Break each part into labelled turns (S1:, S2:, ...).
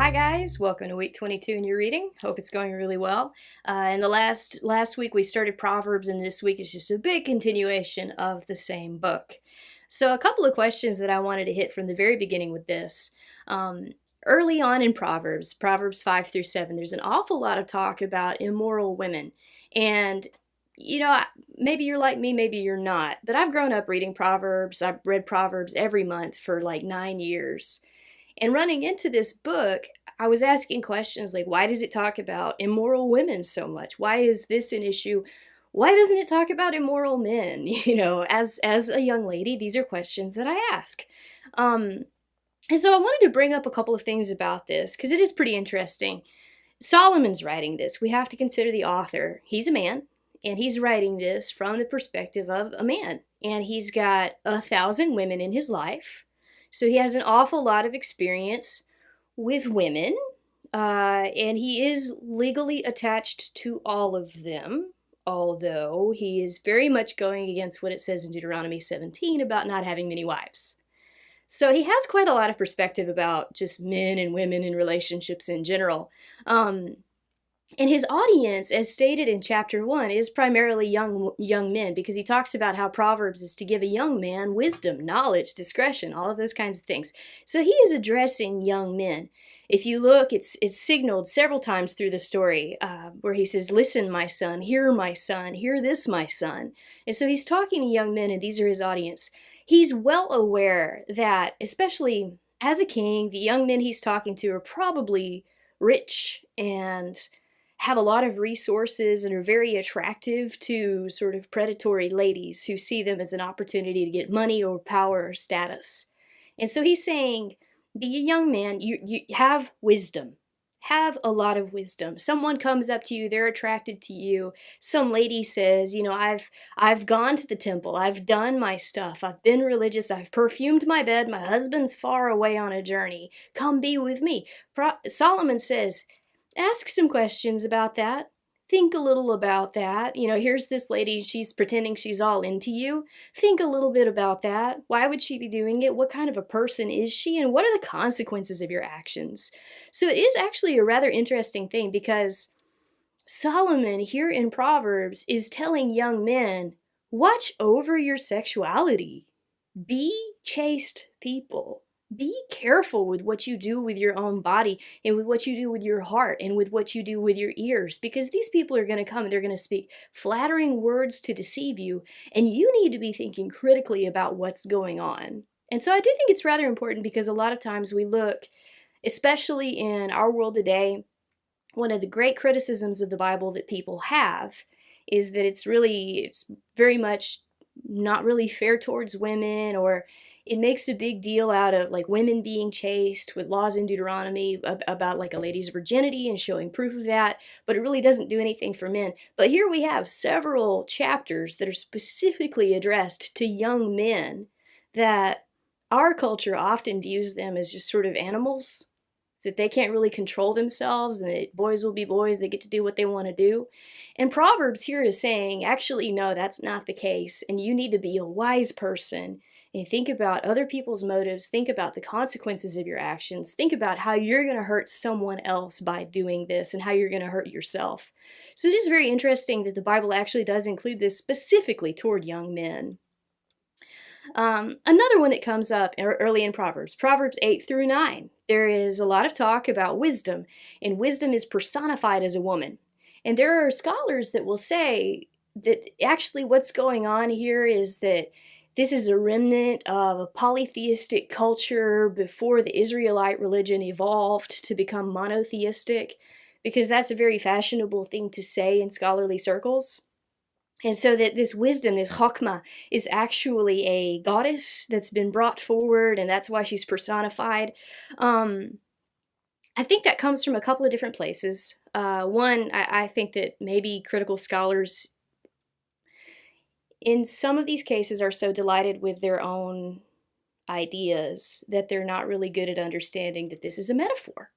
S1: Hi guys, welcome to week 22 in your reading. Hope it's going really well. In the last week we started Proverbs, and this week is just a big continuation of the same book. So a couple of questions that I wanted to hit from the very beginning with this. Um, Early on in Proverbs 5 through 7, there's an awful lot of talk about immoral women. And maybe you're like me, maybe you're not, but I've grown up reading Proverbs. I've read Proverbs every month for like 9 years. And running into this book, I was asking questions like, why does it talk about immoral women so much? Why is this an issue? Why doesn't it talk about immoral men? As a young lady, these are questions that I ask. Um, and so I wanted to bring up a couple of things about this because it is pretty interesting. Solomon's writing this. We have to consider the author. He's a man, and he's writing this from the perspective of a man. And he's got 1,000 women in his life. So he has an awful lot of experience with women, and he is legally attached to all of them, although he is very much going against what it says in Deuteronomy 17 about not having many wives. So he has quite a lot of perspective about just men and women and relationships in general. And his audience, as stated in chapter 1, is primarily young men, because he talks about how Proverbs is to give a young man wisdom, knowledge, discretion, all of those kinds of things. So he is addressing young men. If you look, it's signaled several times through the story where he says, "Listen, my son, hear this, my son." And so he's talking to young men, and these are his audience. He's well aware that, especially as a king, the young men he's talking to are probably rich and have a lot of resources and are very attractive to sort of predatory ladies who see them as an opportunity to get money or power or status. And so he's saying, be a young man, you have wisdom. Have a lot of wisdom. Someone comes up to you, they're attracted to you. Some lady says, I've gone to the temple, I've done my stuff, I've been religious, I've perfumed my bed, my husband's far away on a journey. Come be with me. Solomon says, ask some questions about that. Think a little about that. Here's this lady, she's pretending she's all into you. Think a little bit about that. Why would she be doing it? What kind of a person is she? And what are the consequences of your actions? So it is actually a rather interesting thing, because Solomon here in Proverbs is telling young men, watch over your sexuality. Be chaste people. Be careful with what you do with your own body, and with what you do with your heart, and with what you do with your ears, because these people are going to come and they're going to speak flattering words to deceive you, and you need to be thinking critically about what's going on. And so I do think it's rather important, because a lot of times we look, especially in our world today, one of the great criticisms of the Bible that people have is that it's very much not really fair towards women, or it makes a big deal out of like women being chaste with laws in Deuteronomy about like a lady's virginity and showing proof of that, but it really doesn't do anything for men. But here we have several chapters that are specifically addressed to young men, that our culture often views them as just sort of animals, that they can't really control themselves, and that boys will be boys, they get to do what they want to do. And Proverbs here is saying, actually, no, that's not the case, and you need to be a wise person and think about other people's motives, think about the consequences of your actions, think about how you're going to hurt someone else by doing this, and how you're going to hurt yourself. So it is very interesting that the Bible actually does include this specifically toward young men. Another one that comes up early in Proverbs 8 through 9. There is a lot of talk about wisdom, and wisdom is personified as a woman. And there are scholars that will say that actually what's going on here is that this is a remnant of a polytheistic culture before the Israelite religion evolved to become monotheistic, because that's a very fashionable thing to say in scholarly circles. And so that this wisdom, this chokmah, is actually a goddess that's been brought forward, and that's why she's personified. I think that comes from a couple of different places. One, I think that maybe critical scholars in some of these cases are so delighted with their own ideas that they're not really good at understanding that this is a metaphor.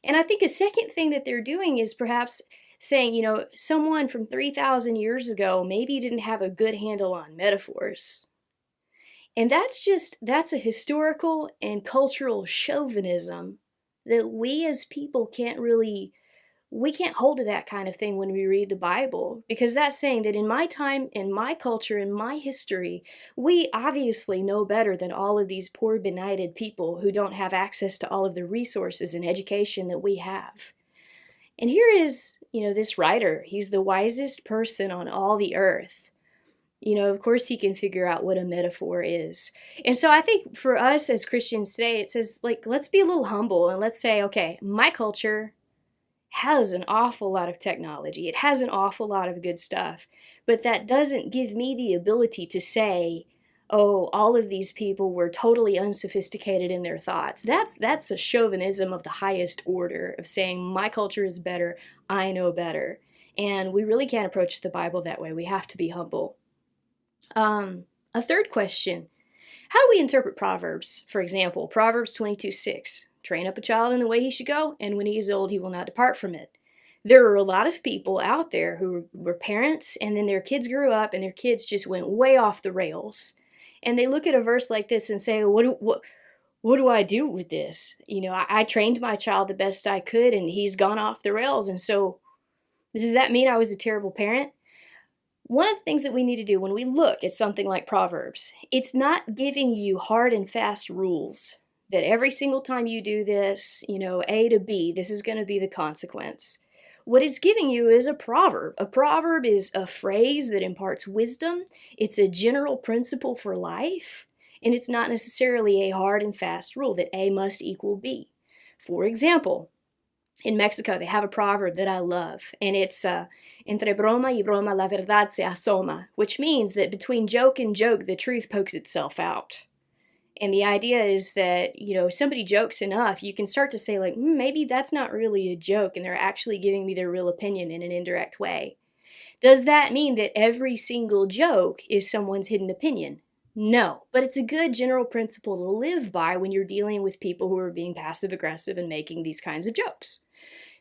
S1: And I think a second thing that they're doing is perhaps saying, someone from 3,000 years ago maybe didn't have a good handle on metaphors. And that's a historical and cultural chauvinism that we as people we can't hold to that kind of thing when we read the Bible, because that's saying that in my time, in my culture, in my history, we obviously know better than all of these poor, benighted people who don't have access to all of the resources and education that we have. And here is, this writer. He's the wisest person on all the earth. Of course he can figure out what a metaphor is. And so I think for us as Christians today, it says, let's be a little humble and let's say, okay, my culture has an awful lot of technology. It has an awful lot of good stuff. But that doesn't give me the ability to say, oh, all of these people were totally unsophisticated in their thoughts. That's a chauvinism of the highest order, of saying my culture is better, I know better. And we really can't approach the Bible that way. We have to be humble. A third question: how do we interpret Proverbs? For example, Proverbs 22:6. Train up a child in the way he should go, and when he is old, he will not depart from it. There are a lot of people out there who were parents, and then their kids grew up, and their kids just went way off the rails. And they look at a verse like this and say, what do I do with this? I trained my child the best I could, and he's gone off the rails. And so, does that mean I was a terrible parent? One of the things that we need to do when we look at something like Proverbs, it's not giving you hard and fast rules that every single time you do this, A to B, this is going to be the consequence. What it's giving you is a proverb. A proverb is a phrase that imparts wisdom. It's a general principle for life, and it's not necessarily a hard and fast rule that A must equal B. For example, in Mexico, they have a proverb that I love, and it's entre broma y broma la verdad se asoma, which means that between joke and joke, the truth pokes itself out. And the idea is that, if somebody jokes enough, you can start to say, maybe that's not really a joke, and they're actually giving me their real opinion in an indirect way. Does that mean that every single joke is someone's hidden opinion? No, but it's a good general principle to live by when you're dealing with people who are being passive-aggressive and making these kinds of jokes.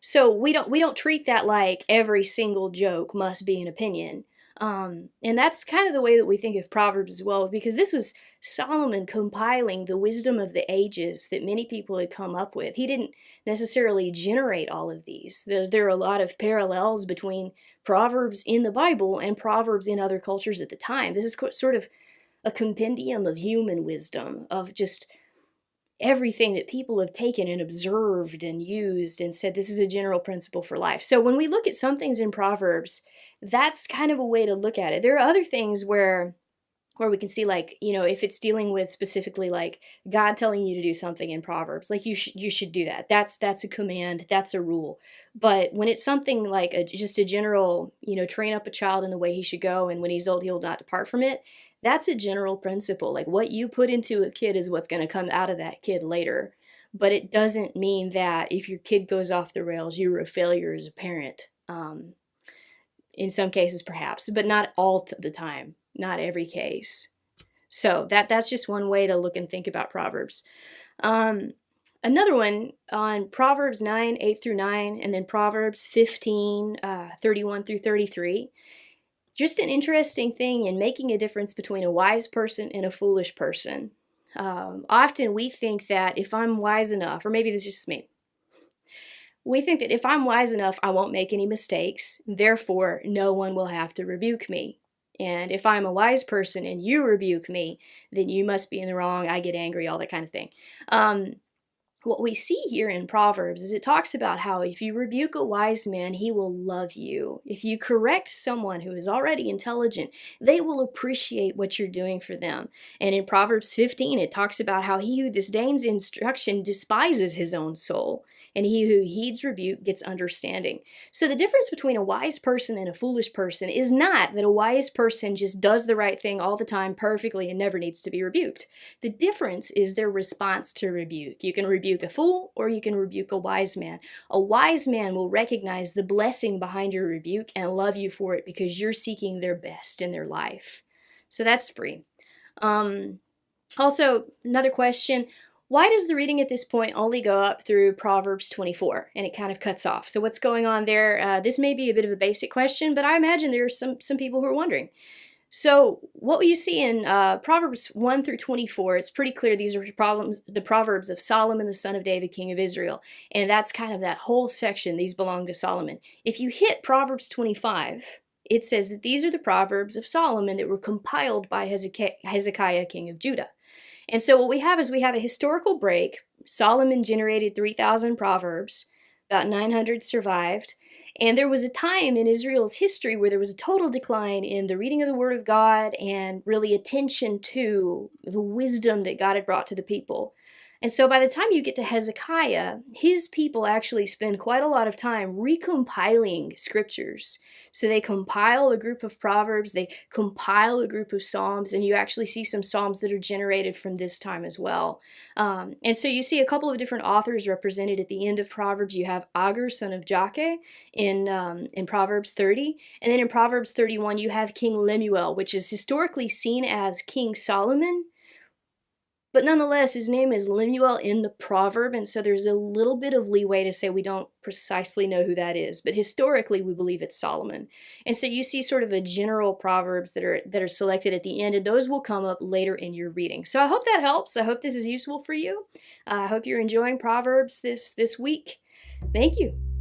S1: So we don't treat that like every single joke must be an opinion. And that's kind of the way that we think of Proverbs as well, because this was Solomon compiling the wisdom of the ages that many people had come up with. He didn't necessarily generate all of these. There are a lot of parallels between Proverbs in the Bible and Proverbs in other cultures at the time. This is sort of a compendium of human wisdom, of just everything that people have taken and observed and used and said, this is a general principle for life. So when we look at some things in Proverbs, that's kind of a way to look at it. There are other things where we can see, if it's dealing with specifically God telling you to do something in Proverbs, you should do that. That's a command, that's a rule. But when it's something just a general, train up a child in the way he should go, and when he's old, he'll not depart from it. That's a general principle. What you put into a kid is what's going to come out of that kid later. But it doesn't mean that if your kid goes off the rails, you're a failure as a parent. In some cases, perhaps, but not all the time. Not every case. So that's just one way to look and think about Proverbs. Another one on Proverbs 9, 8 through 9, and then Proverbs 15, 31 through 33. Just an interesting thing in making a difference between a wise person and a foolish person. Often we think that if I'm wise enough, or maybe this is just me, we think that if I'm wise enough, I won't make any mistakes, therefore no one will have to rebuke me. And if I'm a wise person and you rebuke me, then you must be in the wrong, I get angry, all that kind of thing. What we see here in Proverbs is it talks about how if you rebuke a wise man, he will love you. If you correct someone who is already intelligent, they will appreciate what you're doing for them. And in Proverbs 15, it talks about how he who disdains instruction despises his own soul, and he who heeds rebuke gets understanding. So the difference between a wise person and a foolish person is not that a wise person just does the right thing all the time perfectly and never needs to be rebuked. The difference is their response to rebuke. You can rebuke a fool or you can rebuke a wise man. A wise man will recognize the blessing behind your rebuke and love you for it because you're seeking their best in their life. So that's free. Also, another question, why does the reading at this point only go up through Proverbs 24 and it kind of cuts off? So what's going on there? This may be a bit of a basic question, but I imagine there are some people who are wondering. So what you see in Proverbs 1 through 24, it's pretty clear these are the Proverbs of Solomon, the son of David, king of Israel. And that's kind of that whole section. These belong to Solomon. If you hit Proverbs 25, it says that these are the Proverbs of Solomon that were compiled by Hezekiah, king of Judah. And so what we have is we have a historical break. Solomon generated 3,000 Proverbs. About 900 survived. And there was a time in Israel's history where there was a total decline in the reading of the Word of God and really attention to the wisdom that God had brought to the people. And so by the time you get to Hezekiah, his people actually spend quite a lot of time recompiling scriptures. So they compile a group of Proverbs, they compile a group of Psalms, and you actually see some Psalms that are generated from this time as well. And so you see a couple of different authors represented at the end of Proverbs. You have Agur, son of Jakeh, in Proverbs 30. And then in Proverbs 31, you have King Lemuel, which is historically seen as King Solomon. But nonetheless, his name is Lemuel in the proverb, and so there's a little bit of leeway to say we don't precisely know who that is. But historically, we believe it's Solomon. And so you see sort of the general proverbs that are selected at the end, and those will come up later in your reading. So I hope that helps. I hope this is useful for you. I hope you're enjoying Proverbs this week. Thank you.